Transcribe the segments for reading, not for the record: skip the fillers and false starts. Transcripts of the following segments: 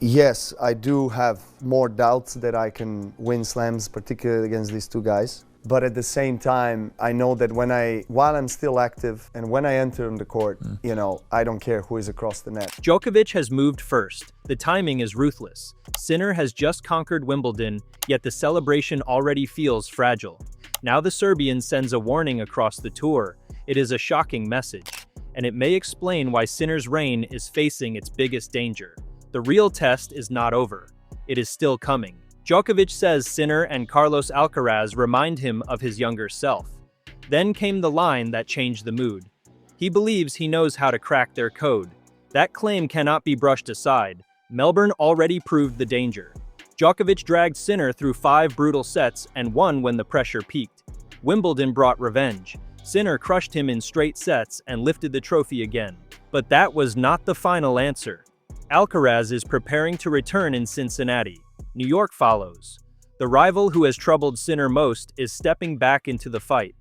Yes, I do have more doubts that I can win slams, particularly against these two guys. But at the same time, I know that while I'm still active and when I enter on the court, I don't care who is across the net. Djokovic has moved first. The timing is ruthless. Sinner has just conquered Wimbledon, yet the celebration already feels fragile. Now the Serbian sends a warning across the tour. It is a shocking message, and it may explain why Sinner's reign is facing its biggest danger. The real test is not over. It is still coming. Djokovic says Sinner and Carlos Alcaraz remind him of his younger self. Then came the line that changed the mood. He believes he knows how to crack their code. That claim cannot be brushed aside. Melbourne already proved the danger. Djokovic dragged Sinner through 5 brutal sets and won when the pressure peaked. Wimbledon brought revenge. Sinner crushed him in straight sets and lifted the trophy again. But that was not the final answer. Alcaraz is preparing to return in Cincinnati. New York follows. The rival who has troubled Sinner most is stepping back into the fight.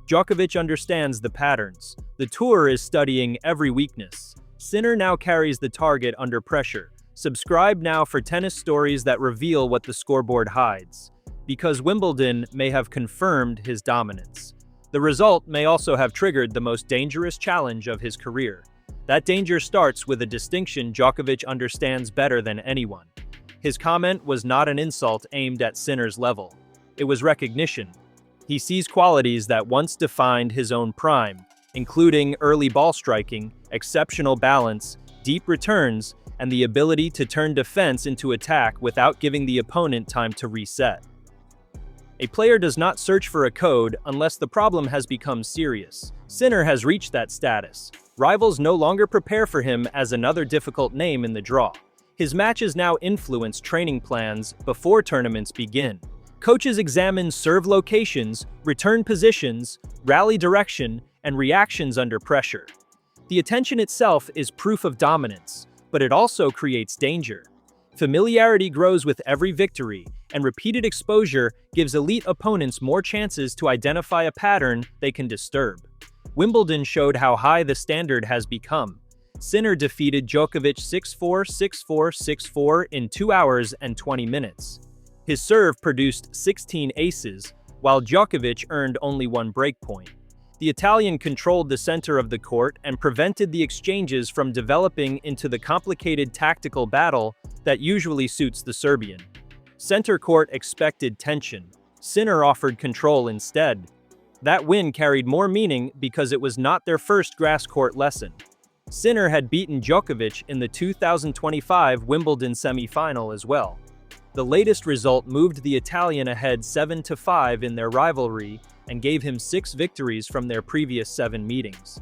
Djokovic understands the patterns. The tour is studying every weakness. Sinner now carries the target under pressure. Subscribe now for tennis stories that reveal what the scoreboard hides. Because Wimbledon may have confirmed his dominance. The result may also have triggered the most dangerous challenge of his career. That danger starts with a distinction Djokovic understands better than anyone. His comment was not an insult aimed at Sinner's level. It was recognition. He sees qualities that once defined his own prime, including early ball striking, exceptional balance, deep returns, and the ability to turn defense into attack without giving the opponent time to reset. A player does not search for a code unless the problem has become serious. Sinner has reached that status. Rivals no longer prepare for him as another difficult name in the draw. His matches now influence training plans before tournaments begin. Coaches examine serve locations, return positions, rally direction, and reactions under pressure. The attention itself is proof of dominance, but it also creates danger. Familiarity grows with every victory, and repeated exposure gives elite opponents more chances to identify a pattern they can disturb. Wimbledon showed how high the standard has become. Sinner defeated Djokovic 6-4, 6-4, 6-4 in 2 hours and 20 minutes. His serve produced 16 aces, while Djokovic earned only 1 breakpoint. The Italian controlled the center of the court and prevented the exchanges from developing into the complicated tactical battle that usually suits the Serbian. Center court expected tension. Sinner offered control instead. That win carried more meaning because it was not their first grass court lesson. Sinner had beaten Djokovic in the 2025 Wimbledon semi-final as well. The latest result moved the Italian ahead 7-5 in their rivalry and gave him 6 victories from their previous 7 meetings.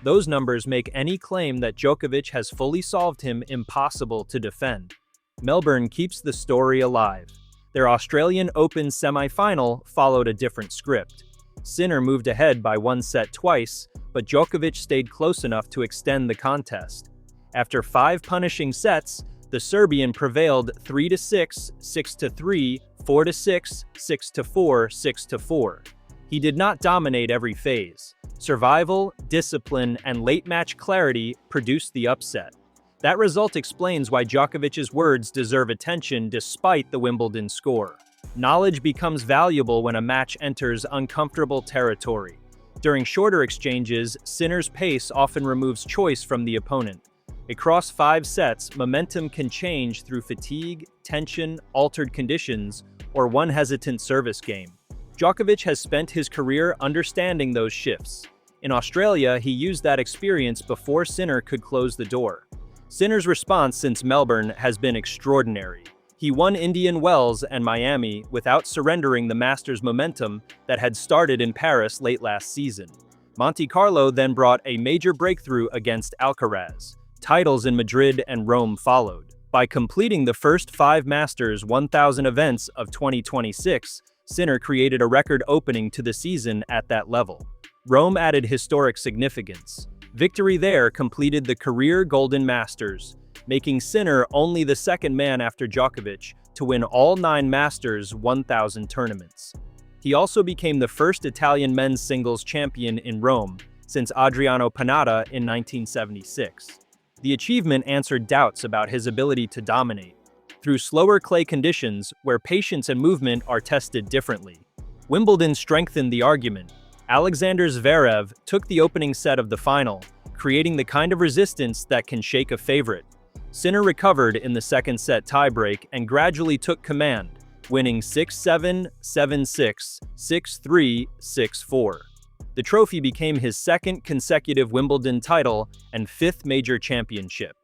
Those numbers make any claim that Djokovic has fully solved him impossible to defend. Melbourne keeps the story alive. Their Australian Open semi-final followed a different script. Sinner moved ahead by 1 set twice, but Djokovic stayed close enough to extend the contest. After 5 punishing sets, the Serbian prevailed 3-6, 6-3, 4-6, 6-4, 6-4. He did not dominate every phase. Survival, discipline, and late-match clarity produced the upset. That result explains why Djokovic's words deserve attention despite the Wimbledon score. Knowledge becomes valuable when a match enters uncomfortable territory. During shorter exchanges, Sinner's pace often removes choice from the opponent. Across 5 sets, momentum can change through fatigue, tension, altered conditions, or one hesitant service game. Djokovic has spent his career understanding those shifts. In Australia, he used that experience before Sinner could close the door. Sinner's response since Melbourne has been extraordinary. He won Indian Wells and Miami without surrendering the Masters momentum that had started in Paris late last season. Monte Carlo then brought a major breakthrough against Alcaraz. Titles in Madrid and Rome followed. By completing the first 5 Masters 1000 events of 2026, Sinner created a record opening to the season at that level. Rome added historic significance. Victory there completed the career Golden Masters, making Sinner only the second man after Djokovic to win all 9 Masters 1000 tournaments. He also became the first Italian men's singles champion in Rome since Adriano Panatta in 1976. The achievement answered doubts about his ability to dominate. Through slower clay conditions, where patience and movement are tested differently. Wimbledon strengthened the argument. Alexander Zverev took the opening set of the final, creating the kind of resistance that can shake a favorite. Sinner recovered in the second set tiebreak and gradually took command, winning 6-7, 7-6, 6-3, 6-4. The trophy became his second consecutive Wimbledon title and fifth major championship.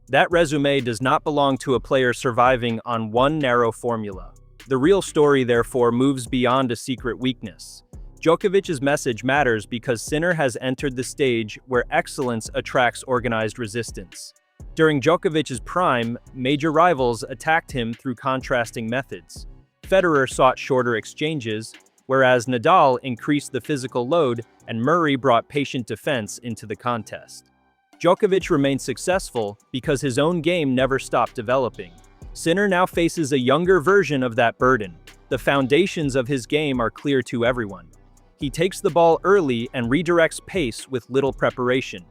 That resume does not belong to a player surviving on one narrow formula. The real story, therefore, moves beyond a secret weakness. Djokovic's message matters because Sinner has entered the stage where excellence attracts organized resistance. During Djokovic's prime, major rivals attacked him through contrasting methods. Federer sought shorter exchanges, whereas Nadal increased the physical load and Murray brought patient defense into the contest. Djokovic remained successful because his own game never stopped developing. Sinner now faces a younger version of that burden. The foundations of his game are clear to everyone. He takes the ball early and redirects pace with little preparation.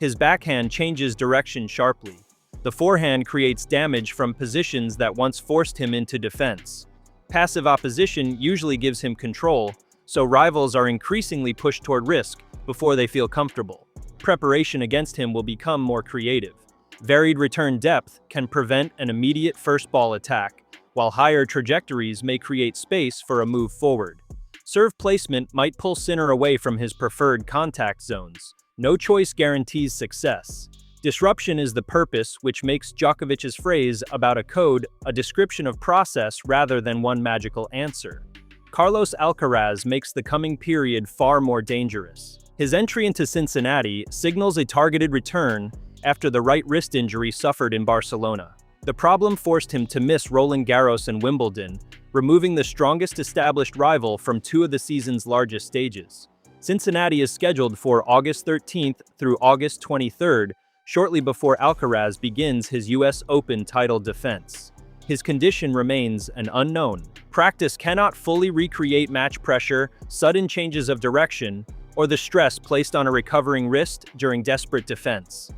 His backhand changes direction sharply. The forehand creates damage from positions that once forced him into defense. Passive opposition usually gives him control, so rivals are increasingly pushed toward risk before they feel comfortable. Preparation against him will become more creative. Varied return depth can prevent an immediate first ball attack, while higher trajectories may create space for a move forward. Serve placement might pull Sinner away from his preferred contact zones. No choice guarantees success. Disruption is the purpose, which makes Djokovic's phrase about a code a description of process rather than one magical answer. Carlos Alcaraz makes the coming period far more dangerous. His entry into Cincinnati signals a targeted return after the right wrist injury suffered in Barcelona. The problem forced him to miss Roland Garros and Wimbledon, removing the strongest established rival from two of the season's largest stages. Cincinnati is scheduled for August 13th through August 23rd, shortly before Alcaraz begins his US Open title defense. His condition remains an unknown. Practice cannot fully recreate match pressure, sudden changes of direction, or the stress placed on a recovering wrist during desperate defense.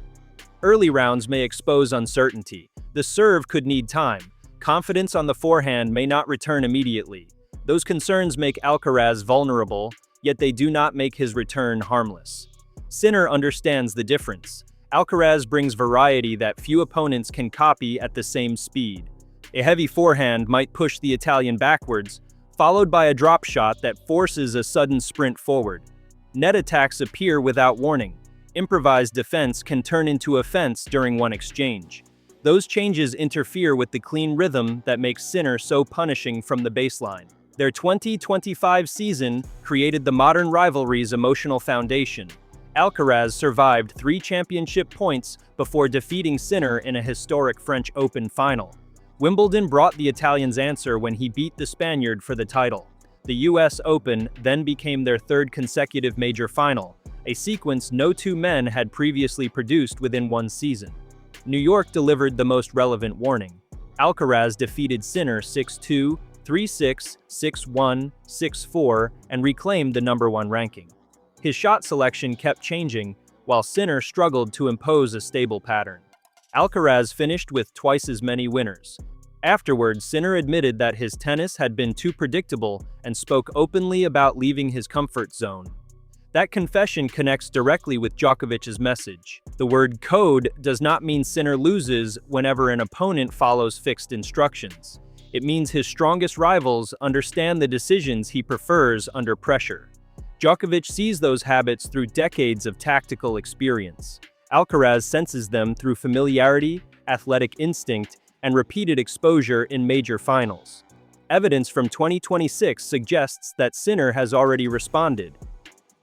Early rounds may expose uncertainty. The serve could need time. Confidence on the forehand may not return immediately. Those concerns make Alcaraz vulnerable, yet they do not make his return harmless. Sinner understands the difference. Alcaraz brings variety that few opponents can copy at the same speed. A heavy forehand might push the Italian backwards, followed by a drop shot that forces a sudden sprint forward. Net attacks appear without warning. Improvised defense can turn into offense during one exchange. Those changes interfere with the clean rhythm that makes Sinner so punishing from the baseline. Their 2025 season created the modern rivalry's emotional foundation. Alcaraz survived 3 championship points before defeating Sinner in a historic French Open final. Wimbledon brought the Italian's answer when he beat the Spaniard for the title. The US Open then became their third consecutive major final, a sequence no two men had previously produced within one season. New York delivered the most relevant warning. Alcaraz defeated Sinner 6-2, 3-6, 6-1, 6-4, and reclaimed the #1 ranking. His shot selection kept changing, while Sinner struggled to impose a stable pattern. Alcaraz finished with twice as many winners. Afterwards, Sinner admitted that his tennis had been too predictable and spoke openly about leaving his comfort zone. That confession connects directly with Djokovic's message. The word code does not mean Sinner loses whenever an opponent follows fixed instructions. It means his strongest rivals understand the decisions he prefers under pressure. Djokovic sees those habits through decades of tactical experience. Alcaraz senses them through familiarity, athletic instinct, and repeated exposure in major finals. Evidence from 2026 suggests that Sinner has already responded.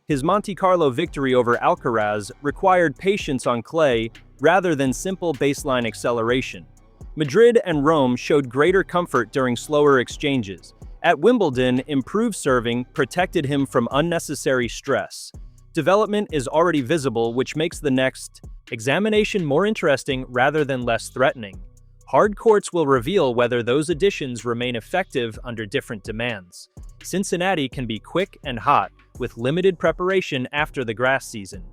His Monte Carlo victory over Alcaraz required patience on clay rather than simple baseline acceleration. Madrid and Rome showed greater comfort during slower exchanges. At Wimbledon, improved serving protected him from unnecessary stress. Development is already visible, which makes the next examination more interesting rather than less threatening. Hard courts will reveal whether those additions remain effective under different demands. Cincinnati can be quick and hot, with limited preparation after the grass season.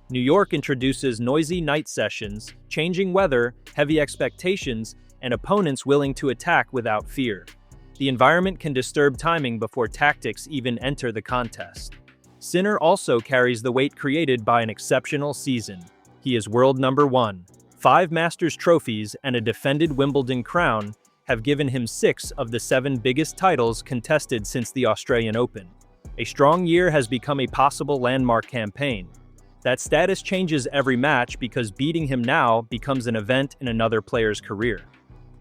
New York introduces noisy night sessions, changing weather, heavy expectations, and opponents willing to attack without fear. The environment can disturb timing before tactics even enter the contest. Sinner also carries the weight created by an exceptional season. He is world number 1. 5 Masters trophies and a defended Wimbledon crown have given him 6 of the 7 biggest titles contested since the Australian Open. A strong year has become a possible landmark campaign. That status changes every match because beating him now becomes an event in another player's career.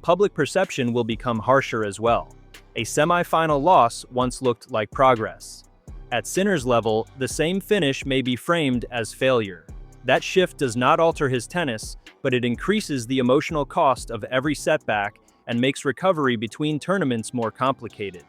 Public perception will become harsher as well. A semi-final loss once looked like progress. At Sinner's level, the same finish may be framed as failure. That shift does not alter his tennis, but it increases the emotional cost of every setback and makes recovery between tournaments more complicated.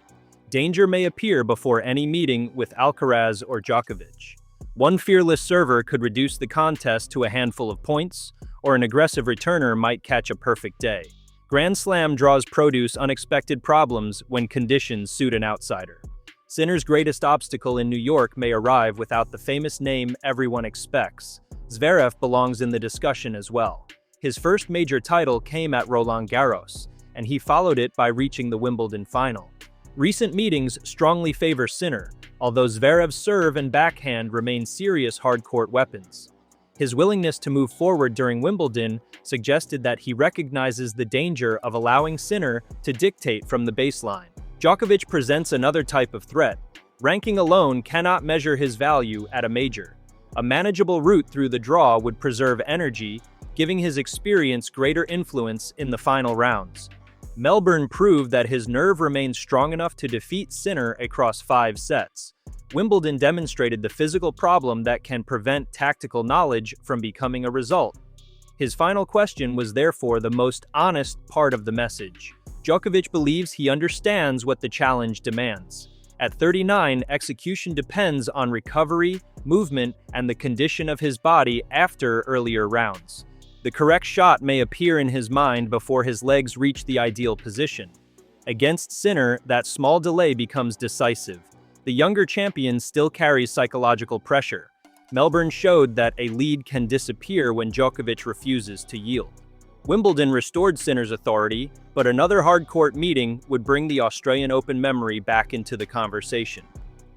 Danger may appear before any meeting with Alcaraz or Djokovic. One fearless server could reduce the contest to a handful of points, or an aggressive returner might catch a perfect day. Grand Slam draws produce unexpected problems when conditions suit an outsider. Sinner's greatest obstacle in New York may arrive without the famous name everyone expects. Zverev belongs in the discussion as well. His first major title came at Roland Garros, and he followed it by reaching the Wimbledon final. Recent meetings strongly favor Sinner, although Zverev's serve and backhand remain serious hard-court weapons. His willingness to move forward during Wimbledon suggested that he recognizes the danger of allowing Sinner to dictate from the baseline. Djokovic presents another type of threat. Ranking alone cannot measure his value at a major. A manageable route through the draw would preserve energy, giving his experience greater influence in the final rounds. Melbourne proved that his nerve remained strong enough to defeat Sinner across 5 sets. Wimbledon demonstrated the physical problem that can prevent tactical knowledge from becoming a result. His final question was therefore the most honest part of the message. Djokovic believes he understands what the challenge demands. At 39, execution depends on recovery, movement, and the condition of his body after earlier rounds. The correct shot may appear in his mind before his legs reach the ideal position. Against Sinner, that small delay becomes decisive. The younger champion still carries psychological pressure. Melbourne showed that a lead can disappear when Djokovic refuses to yield. Wimbledon restored Sinner's authority, but another hard-court meeting would bring the Australian Open memory back into the conversation.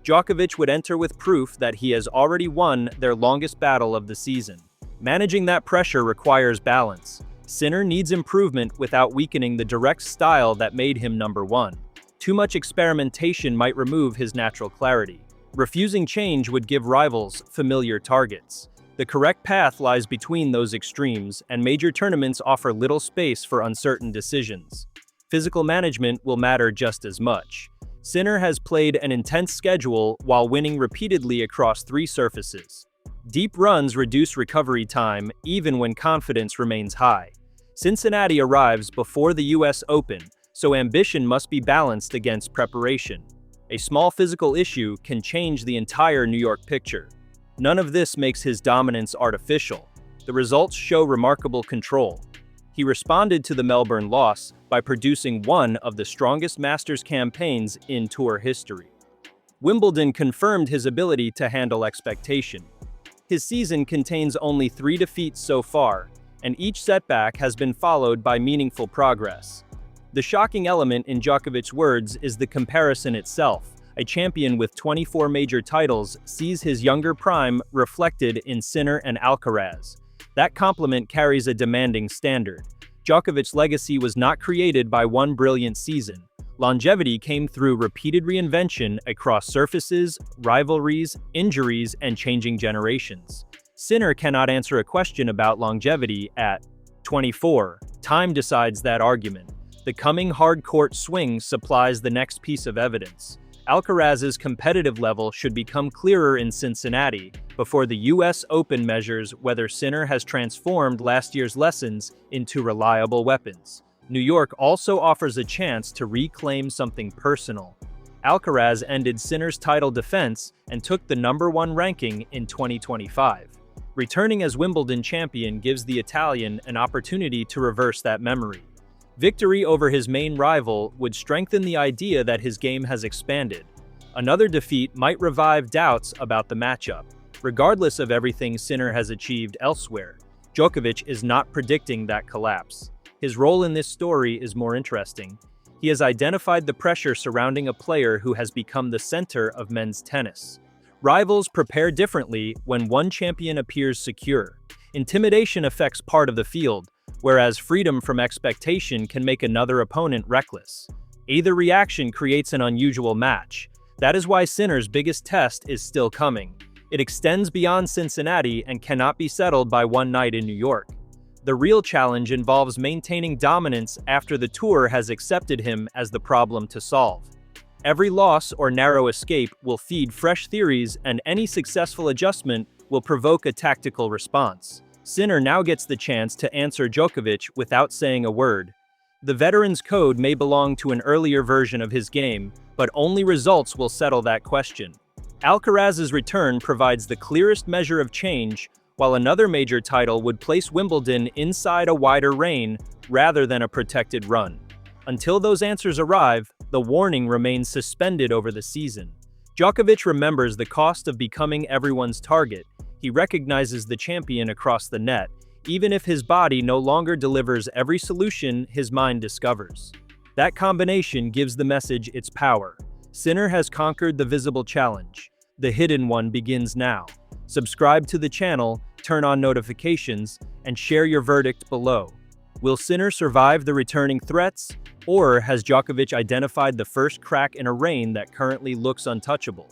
Djokovic would enter with proof that he has already won their longest battle of the season. Managing that pressure requires balance. Sinner needs improvement without weakening the direct style that made him number 1. Too much experimentation might remove his natural clarity. Refusing change would give rivals familiar targets. The correct path lies between those extremes, and major tournaments offer little space for uncertain decisions. Physical management will matter just as much. Sinner has played an intense schedule while winning repeatedly across 3 surfaces. Deep runs reduce recovery time even when confidence remains high. Cincinnati arrives before the US Open, so ambition must be balanced against preparation. A small physical issue can change the entire New York picture. None of this makes his dominance artificial. The results show remarkable control. He responded to the Melbourne loss by producing one of the strongest Masters campaigns in tour history. Wimbledon confirmed his ability to handle expectation. His season contains only 3 defeats so far, and each setback has been followed by meaningful progress. The shocking element in Djokovic's words is the comparison itself. A champion with 24 major titles sees his younger prime reflected in Sinner and Alcaraz. That compliment carries a demanding standard. Djokovic's legacy was not created by one brilliant season. Longevity came through repeated reinvention across surfaces, rivalries, injuries, and changing generations. Sinner cannot answer a question about longevity at 24. Time decides that argument. The coming hard-court swing supplies the next piece of evidence. Alcaraz's competitive level should become clearer in Cincinnati before the US Open measures whether Sinner has transformed last year's lessons into reliable weapons. New York also offers a chance to reclaim something personal. Alcaraz ended Sinner's title defense and took the #1 ranking in 2025. Returning as Wimbledon champion gives the Italian an opportunity to reverse that memory. Victory over his main rival would strengthen the idea that his game has expanded. Another defeat might revive doubts about the matchup. Regardless of everything Sinner has achieved elsewhere, Djokovic is not predicting that collapse. His role in this story is more interesting. He has identified the pressure surrounding a player who has become the center of men's tennis. Rivals prepare differently when one champion appears secure. Intimidation affects part of the field, whereas freedom from expectation can make another opponent reckless. Either reaction creates an unusual match. That is why Sinner's biggest test is still coming. It extends beyond Cincinnati and cannot be settled by one night in New York. The real challenge involves maintaining dominance after the tour has accepted him as the problem to solve. Every loss or narrow escape will feed fresh theories, and any successful adjustment will provoke a tactical response. Sinner now gets the chance to answer Djokovic without saying a word. The veteran's code may belong to an earlier version of his game, but only results will settle that question. Alcaraz's return provides the clearest measure of change, while another major title would place Wimbledon inside a wider reign rather than a protected run. Until those answers arrive, the warning remains suspended over the season. Djokovic remembers the cost of becoming everyone's target. He recognizes the champion across the net, even if his body no longer delivers every solution his mind discovers. That combination gives the message its power. Sinner has conquered the visible challenge. The hidden one begins now. Subscribe to the channel, turn on notifications, and share your verdict below. Will Sinner survive the returning threats, or has Djokovic identified the first crack in a reign that currently looks untouchable?